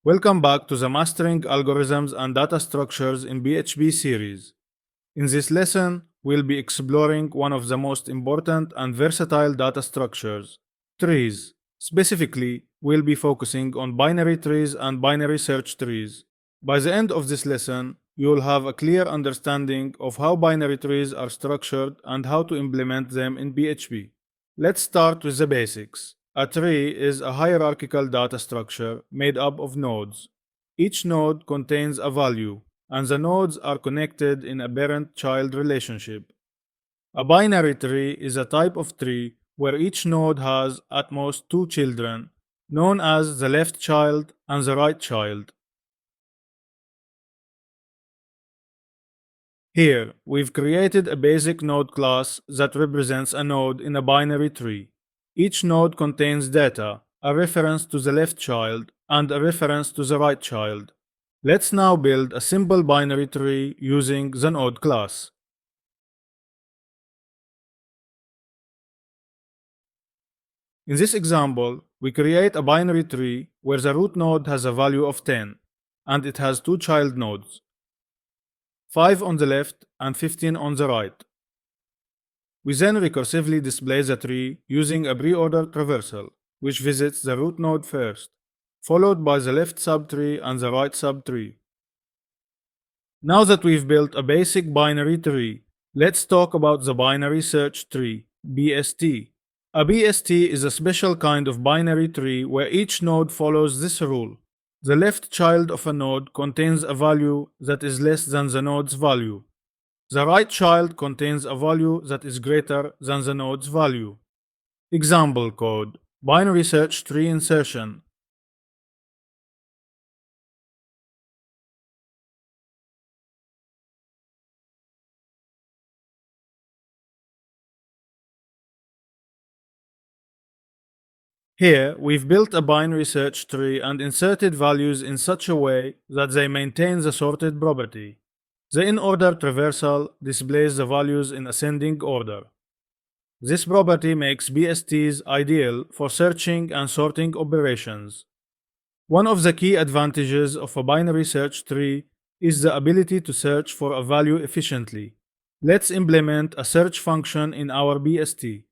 Welcome back to the Mastering Algorithms and Data Structures in PHP series. In this lesson, we'll be exploring one of the most important and versatile data structures, trees. Specifically, we'll be focusing on binary trees and binary search trees. By the end of this lesson, you'll have a clear understanding of how binary trees are structured and how to implement them in PHP. Let's start with the basics. A tree is a hierarchical data structure made up of nodes. Each node contains a value, and the nodes are connected in a parent-child relationship. A binary tree is a type of tree where each node has at most two children, known as the left child and the right child. Here, we've created a basic node class that represents a node in a binary tree. Each node contains data, a reference to the left child, and a reference to the right child. Let's now build a simple binary tree using the node class. In this example, we create a binary tree where the root node has a value of 10, and it has two child nodes, 5 on the left and 15 on the right. We then recursively display the tree using a pre-ordered traversal, which visits the root node first, followed by the left subtree and the right subtree. Now that we've built a basic binary tree, let's talk about the binary search tree, BST. A BST is a special kind of binary tree where each node follows this rule. The left child of a node contains a value that is less than the node's value. The right child contains a value that is greater than the node's value. Example code: binary search tree insertion. Here, we've built a binary search tree and inserted values in such a way that they maintain the sorted property. The in-order traversal displays the values in ascending order. This property makes BSTs ideal for searching and sorting operations. One of the key advantages of a binary search tree is the ability to search for a value efficiently. Let's implement a search function in our BST.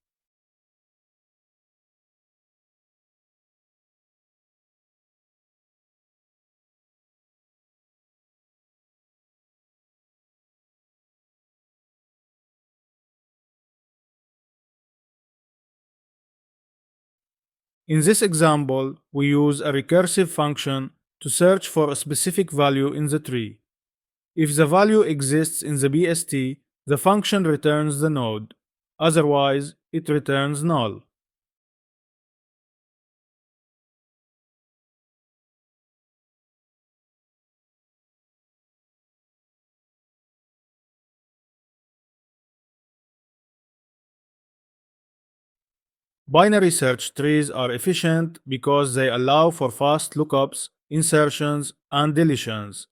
In this example, we use a recursive function to search for a specific value in the tree. If the value exists in the BST, the function returns the node. Otherwise, it returns null. Binary search trees are efficient because they allow for fast lookups, insertions, and deletions.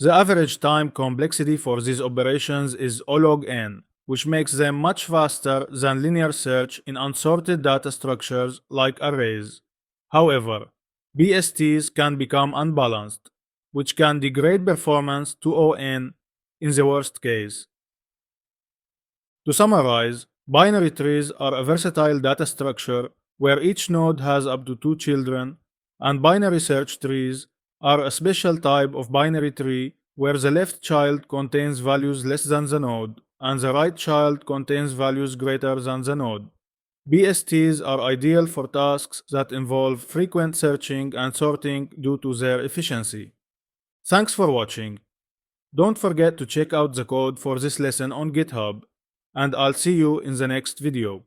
The average time complexity for these operations is O log n, which makes them much faster than linear search in unsorted data structures like arrays. However, BSTs can become unbalanced, which can degrade performance to ON in the worst case. To summarize, binary trees are a versatile data structure where each node has up to two children, and binary search trees are a special type of binary tree where the left child contains values less than the node and the right child contains values greater than the node. BSTs are ideal for tasks that involve frequent searching and sorting due to their efficiency. Thanks for watching. Don't forget to check out the code for this lesson on GitHub, and I'll see you in the next video.